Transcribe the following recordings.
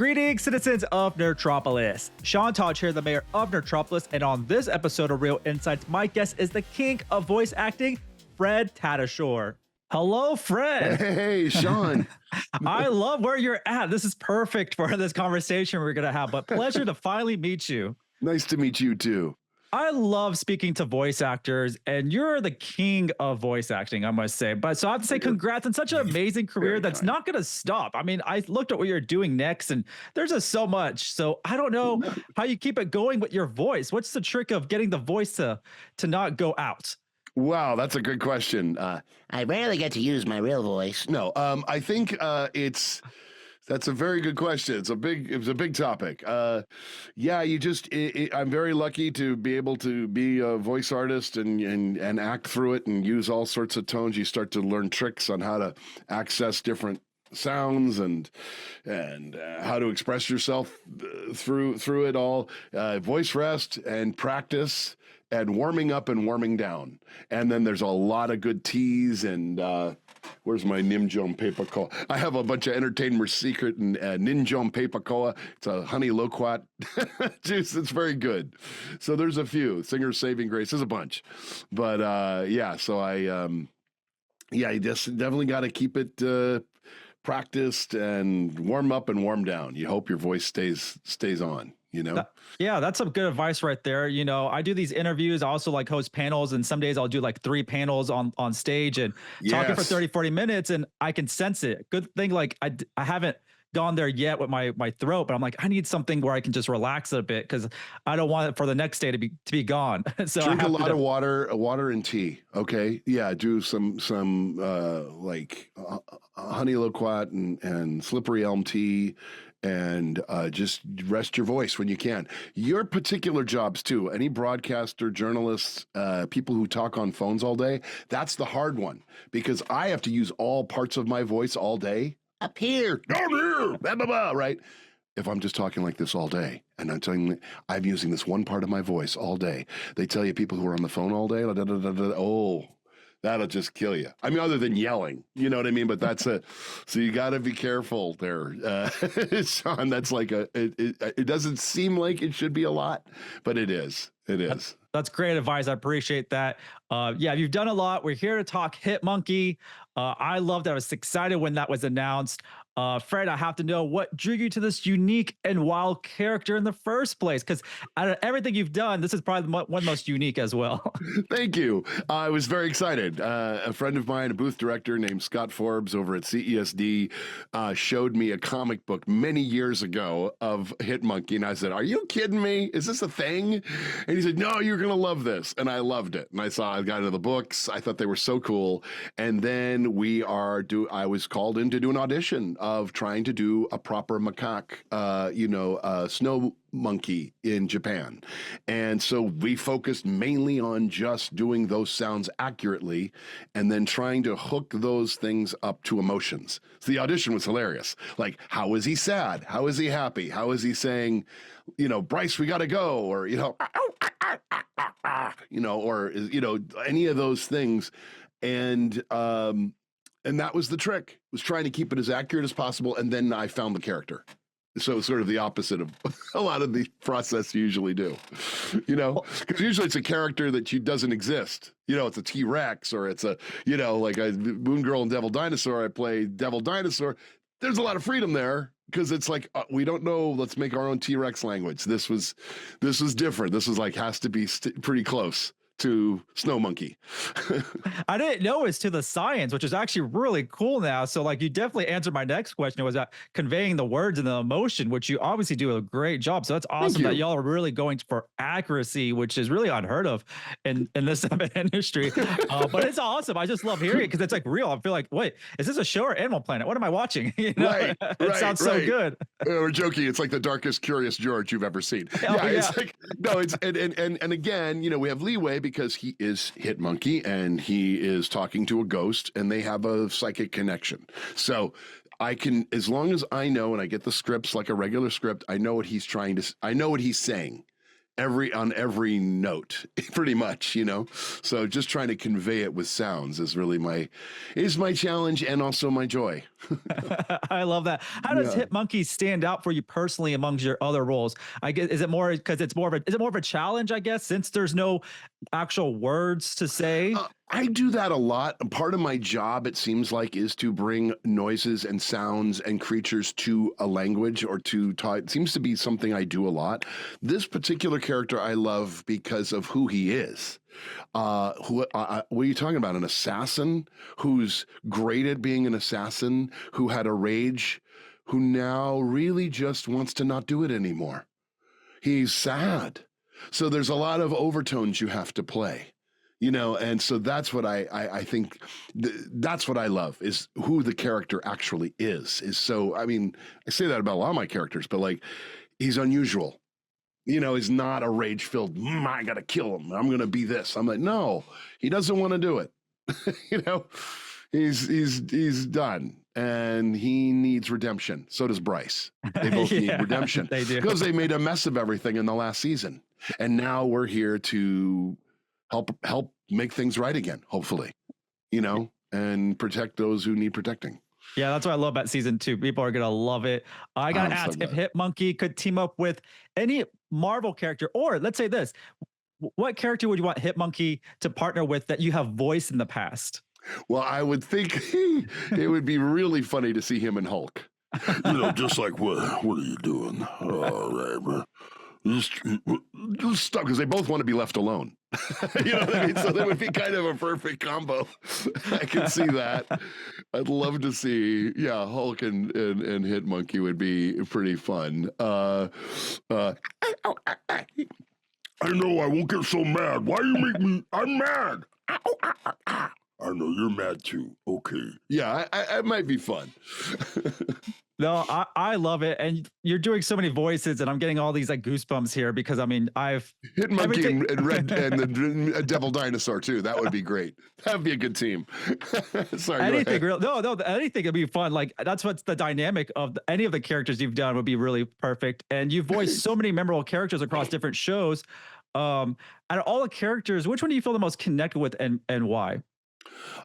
Greetings, citizens of Nerdtropolis. Sean Todd here, the mayor of Nerdtropolis, and on this episode of Real Insights, my guest is the king of voice acting, Fred Tatasciore. Hello, Fred. Hey, Sean. I love where you're at. This is perfect for this conversation we're going to have, but pleasure to finally meet you. Nice to meet you too. I love speaking to voice actors, and you're the king of voice acting, I must say. But so I have to say congrats on such an amazing career that's not going to stop. I mean, I looked at what you're doing next, and there's just so much. So I don't know how you keep it going with your voice. What's the trick of getting the voice to not go out? Wow, that's a good question. I rarely get to use my real voice. No, I think that's a very good question. It's a big topic. Yeah, I'm very lucky to be able to be a voice artist and act through it and use all sorts of tones. You start to learn tricks on how to access different sounds and how to express yourself through it all. Voice rest and practice and warming up and warming down. And then there's a lot of good teas and where's my Nimjom Paper Cola? I have a bunch of Entertainer Secret and Nimjom Paper Cola. It's a honey loquat juice. It's very good. So there's a few. Singer's Saving Grace. There's a bunch. But yeah, so you just definitely got to keep it practiced and warm up and warm down. You hope your voice stays on. You know? Yeah, that's some good advice right there. You know, I do these interviews. I also like host panels, and some days I'll do like 3 panels on stage and talking for 30, 40 minutes, and I can sense it. Good thing, like I haven't gone there yet with my throat, but I'm like, I need something where I can just relax a bit because I don't want it for the next day to be gone. So drink a lot of water and tea. Okay. Yeah. Do some like honey loquat and slippery elm tea. And just rest your voice when you can. Your particular jobs too, any broadcaster, journalists, people who talk on phones all day, that's the hard one because I have to use all parts of my voice all day. Up here, down here, blah, blah, blah, right? If I'm just talking like this all day and I'm using this one part of my voice all day, they tell you people who are on the phone all day, oh, that'll just kill you. I mean, other than yelling, you know what I mean? But so you got to be careful there. Sean, that's like it doesn't seem like it should be a lot, but it is. It is. That's great advice. I appreciate that. Yeah, you've done a lot. We're here to talk Hitmonkey. I loved that. I was excited when that was announced. Fred, I have to know what drew you to this unique and wild character in the first place? Because out of everything you've done, this is probably one most unique as well. Thank you. I was very excited. A friend of mine, a booth director named Scott Forbes over at CESD, showed me a comic book many years ago of Hitmonkey. And I said, are you kidding me? Is this a thing? And he said, no, you're going to love this. And I loved it. And I got into the books. I thought they were so cool. And then I was called in to do an audition of trying to do a proper macaque, snow monkey in Japan. And so we focused mainly on just doing those sounds accurately and then trying to hook those things up to emotions. So the audition was hilarious. Like, how is he sad? How is he happy? How is he saying, Bryce, we got to go? Or, any of those things. And that was the trick, was trying to keep it as accurate as possible. And then I found the character. So it's sort of the opposite of a lot of the process you usually do, because usually it's a character that doesn't exist. It's a T-Rex or it's like a Moon Girl and Devil Dinosaur. I play Devil Dinosaur. There's a lot of freedom there because it's like, we don't know. Let's make our own T-Rex language. This was different. This was like, has to be pretty close to Snow Monkey. I didn't know it's to the science, which is actually really cool now. So like you definitely answered my next question. It was conveying the words and the emotion, which you obviously do a great job. So that's awesome that y'all are really going for accuracy, which is really unheard of in this type of industry. But it's awesome. I just love hearing it because it's like real. I feel like, wait, is this a show or Animal Planet? What am I watching? It sounds so good. We're joking. It's like the darkest Curious George you've ever seen. It's like, no, it's, and again, we have leeway because he is Hitmonkey and he is talking to a ghost and they have a psychic connection. So I can, as long as I know and I get the scripts like a regular script, I know what he's I know what he's saying on every note, pretty much, So just trying to convey it with sounds is really my challenge and also my joy. I love that. How does Yeah. Hitmonkey stand out for you personally amongst your other roles? I guess is it more because it's more of a is it more of a challenge, I guess, since there's no actual words to say? I do that a lot. Part of my job, it seems like, is to bring noises and sounds and creatures to a language or to talk. It seems to be something I do a lot. This particular character I love because of who he is. What are you talking about? An assassin who's great at being an assassin, who had a rage, who now really just wants to not do it anymore. He's sad. So there's a lot of overtones you have to play. And so that's what I think, that's what I love, is who the character actually is so, I mean, I say that about a lot of my characters, but like, he's unusual, he's not a rage-filled, I gotta kill him, I'm gonna be this. I'm like, no, he doesn't want to do it. He's done. And he needs redemption. So does Bryce. They both need redemption. They do. Because they made a mess of everything in the last season. And now we're here to help make things right again, hopefully, and protect those who need protecting. Yeah, that's what I love about season 2. People are gonna love it. I gotta ask if Hitmonkey could team up with any Marvel character, or let's say this: what character would you want Hitmonkey to partner with that you have voiced in the past? Well, I would think it would be really funny to see him and Hulk. Just like, what are you doing? All right, just stop, because they both want to be left alone. You know what I mean? So that would be kind of a perfect combo. I can see that. I'd love to see, Hulk and Hitmonkey would be pretty fun. I know I won't get so mad. Why you make me? I'm mad. I know you're mad too. Okay. Yeah, it might be fun. No, I love it, and you're doing so many voices, and I'm getting all these like goosebumps here because I mean I've Hitmonkey and Red and the Devil Dinosaur too. That would be great. That'd be a good team. Sorry. Anything real? No, anything would be fun. Like that's what's the dynamic of any of the characters you've done would be really perfect, and you've voiced so many memorable characters across different shows. Out of all the characters, which one do you feel the most connected with, and why?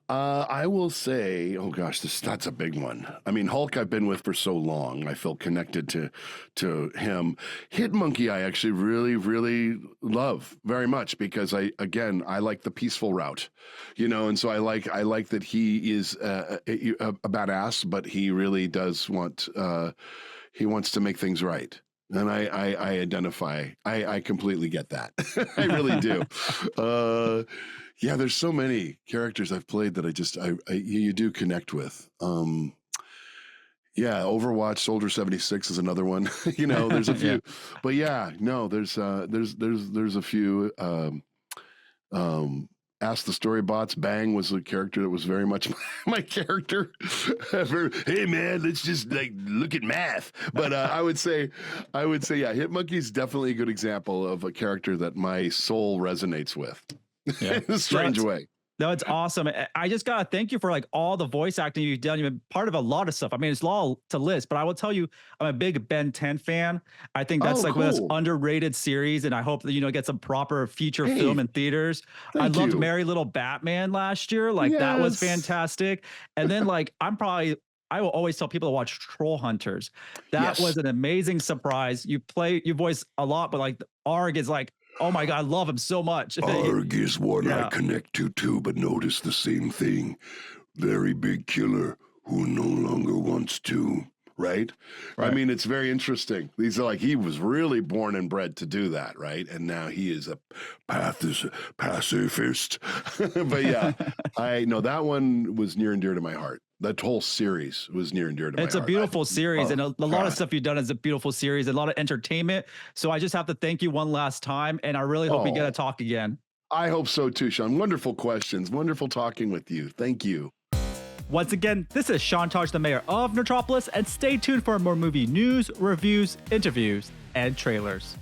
I will say, oh gosh, that's a big one. I mean, Hulk I've been with for so long. I feel connected to him. Hitmonkey I actually really, really love very much because I like the peaceful route, and so I like that he is a badass, but he really does want he wants to make things right. And I identify, I completely get that. I really do. Yeah, there's so many characters I've played that you do connect with. Yeah, Overwatch Soldier 76 is another one. There's a few, but there's a few. Ask the Storybots. Bang was a character that was very much my character. Hey man, let's just like look at math. But I would say, Hitmonkey is definitely a good example of a character that my soul resonates with. In a strange way. No, it's awesome. I just gotta thank you for like all the voice acting you've done. You've been part of a lot of stuff. I mean, it's long to list, but I will tell you, I'm a big Ben 10 fan. I think that's one of those underrated series, and I hope that it gets a proper feature film in theaters. I loved Merry Little Batman last year. Like that was fantastic. And then like I will always tell people to watch Troll Hunters. That was an amazing surprise. You voice a lot, but like Arg is like, oh my God, I love him so much. Arg is one I connect to too, but notice the same thing. Very big killer who no longer wants to, right? I mean, it's very interesting. These are like, he was really born and bred to do that, right? And now he is a pacifist. But I know that one was near and dear to my heart. That whole series was near and dear to my heart. It's a beautiful series, and a lot of stuff you've done is a beautiful series, a lot of entertainment. So I just have to thank you one last time, and I really hope we get to talk again. I hope so too, Sean. Wonderful questions. Wonderful talking with you. Thank you. Once again, this is Sean Taj, the mayor of Nerdtropolis, and stay tuned for more movie news, reviews, interviews, and trailers.